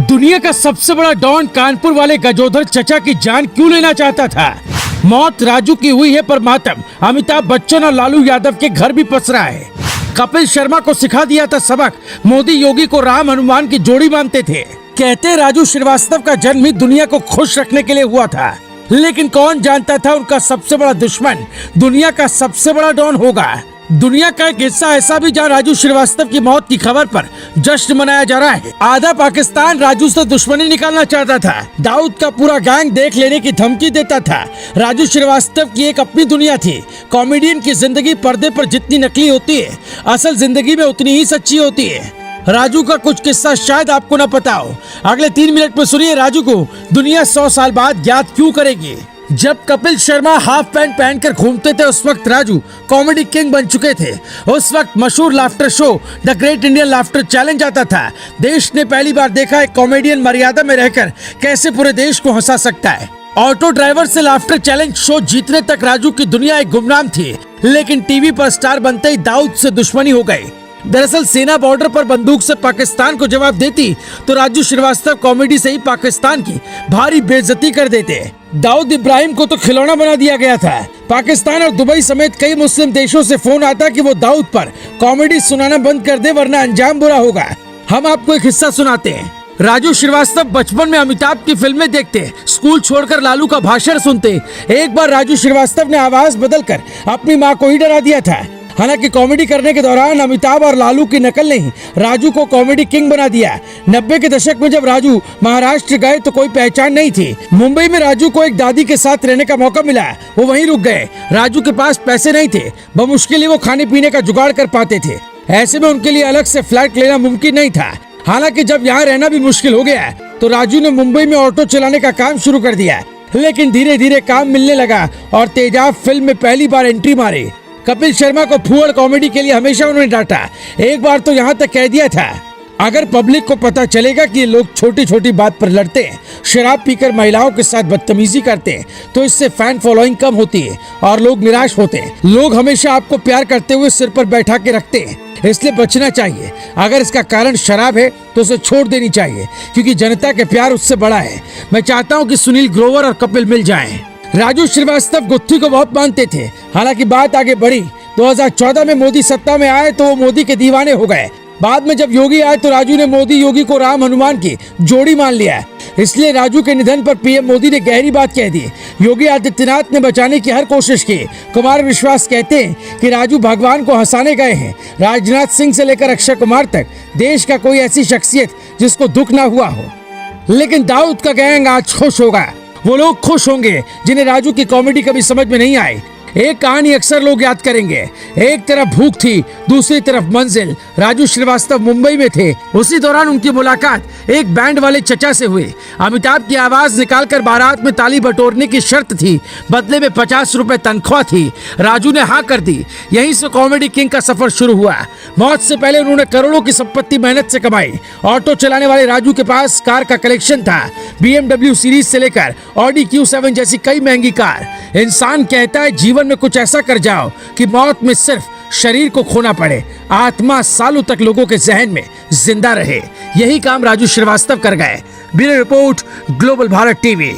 दुनिया का सबसे बड़ा डॉन कानपुर वाले गजोधर चचा की जान क्यों लेना चाहता था? मौत राजू की हुई है पर मातम अमिताभ बच्चन और लालू यादव के घर भी पसरा है। कपिल शर्मा को सिखा दिया था सबक, मोदी योगी को राम हनुमान की जोड़ी मानते थे। कहते राजू श्रीवास्तव का जन्म ही दुनिया को खुश रखने के लिए हुआ था, लेकिन कौन जानता था उनका सबसे बड़ा दुश्मन दुनिया का सबसे बड़ा डॉन होगा। दुनिया का एक हिस्सा ऐसा भी जहाँ राजू श्रीवास्तव की मौत की खबर पर जश्न मनाया जा रहा है। आधा पाकिस्तान राजू से दुश्मनी निकालना चाहता था। दाऊद का पूरा गैंग देख लेने की धमकी देता था। राजू श्रीवास्तव की एक अपनी दुनिया थी। कॉमेडियन की जिंदगी पर्दे पर जितनी नकली होती है, असल जिंदगी में उतनी ही सच्ची होती है। राजू का कुछ किस्सा शायद आपको न पता हो। अगले 3 मिनट में सुनिए राजू को दुनिया 100 साल बाद याद क्यों करेगी। जब कपिल शर्मा हाफ पैंट पहनकर घूमते थे उस वक्त राजू कॉमेडी किंग बन चुके थे। उस वक्त मशहूर laughter show the great Indian laughter challenge आता था। देश ने पहली बार देखा एक कॉमेडियन मर्यादा में रहकर कैसे पूरे देश को हंसा सकता है। ऑटो ड्राइवर से लाफ्टर चैलेंज शो जीतने तक राजू की दुनिया एक गुमनाम थी, लेकिन टीवी पर स्टार बनते ही दाऊद से दुश्मनी हो गई। दरअसल सेना बॉर्डर पर बंदूक से पाकिस्तान को जवाब देती तो राजू श्रीवास्तव कॉमेडी से ही पाकिस्तान की भारी बेइज्जती कर देते। दाऊद इब्राहिम को तो खिलौना बना दिया गया था। पाकिस्तान और दुबई समेत कई मुस्लिम देशों से फोन आता कि वो दाऊद पर कॉमेडी सुनाना बंद कर दे वरना अंजाम बुरा होगा। हम आपको एक हिस्सा सुनाते हैं। राजू श्रीवास्तव बचपन में अमिताभ की फिल्में देखते, स्कूल छोड़कर लालू का भाषण सुनते। एक बार राजू श्रीवास्तव ने आवाज बदलकर अपनी माँ को ही डरा दिया था। हालांकि कॉमेडी करने के दौरान अमिताभ और लालू की नकल ने राजू को कॉमेडी किंग बना दिया। 90 के दशक में जब राजू महाराष्ट्र गए तो कोई पहचान नहीं थी। मुंबई में राजू को एक दादी के साथ रहने का मौका मिला, वो वहीं रुक गए। राजू के पास पैसे नहीं थे, बमुश्किल ही वो खाने पीने का जुगाड़ कर पाते थे। ऐसे में उनके लिए अलग से फ्लैट लेना मुमकिन नहीं था। हालांकि जब यहाँ रहना भी मुश्किल हो गया तो राजू ने मुंबई में ऑटो चलाने का काम शुरू कर दिया। लेकिन धीरे धीरे काम मिलने लगा और तेजाब फिल्म में पहली बार एंट्री मारी। कपिल शर्मा को फूहड़ कॉमेडी के लिए हमेशा उन्होंने डांटा। एक बार तो यहाँ तक कह दिया था, अगर पब्लिक को पता चलेगा कि ये लोग छोटी छोटी बात पर लड़ते हैं, शराब पीकर महिलाओं के साथ बदतमीजी करते हैं, तो इससे फैन फॉलोइंग कम होती है और लोग निराश होते हैं। लोग हमेशा आपको प्यार करते हुए सिर पर बैठा के रखते हैं, इसलिए बचना चाहिए। अगर इसका कारण शराब है तो उसे छोड़ देनी चाहिए, क्योंकि जनता के प्यार उससे बड़ा है। मैं चाहता हूँ कि सुनील ग्रोवर और कपिल मिल जाएं। राजू श्रीवास्तव गुत्थी को बहुत मानते थे। हालांकि बात आगे बढ़ी। 2014 में मोदी सत्ता में आए तो वो मोदी के दीवाने हो गए। बाद में जब योगी आए तो राजू ने मोदी योगी को राम हनुमान की जोड़ी मान लिया। इसलिए राजू के निधन पर पीएम मोदी ने गहरी बात कह दी। योगी आदित्यनाथ ने बचाने की हर कोशिश की। कुमार विश्वास कहते हैं कि राजू भगवान को हंसाने गए हैं। राजनाथ सिंह से लेकर अक्षय कुमार तक देश का कोई ऐसी शख्सियत जिसको दुख ना हुआ हो। लेकिन दाऊद का गैंग आज खुश होगा। वो लोग खुश होंगे जिन्हें राजू की कॉमेडी कभी समझ में नहीं आई। एक कहानी अक्सर लोग याद करेंगे। एक तरफ भूख थी, दूसरी तरफ मंजिल। राजू श्रीवास्तव मुंबई में थे। उसी दौरान उनकी मुलाकात एक बैंड वाले चचा से हुई। अमिताभ की आवाज निकालकर बारात में ताली बटोरने की शर्त थी, बदले में 50 रुपए तनख्वाह थी। राजू ने हाँ कर दी। यहीं से कॉमेडी किंग का सफर शुरू हुआ। मौत से पहले उन्होंने करोड़ों की संपत्ति मेहनत से कमाई। ऑटो चलाने वाले राजू के पास कार का कलेक्शन था। BMW सीरीज से लेकर Audi Q7 जैसी कई महंगी कार। इंसान कहता है जीवन में कुछ ऐसा कर जाओ कि मौत में सिर्फ शरीर को खोना पड़े, आत्मा सालों तक लोगों के जहन में जिंदा रहे। यही काम राजू श्रीवास्तव कर गए। Bureau report, global Bharat TV.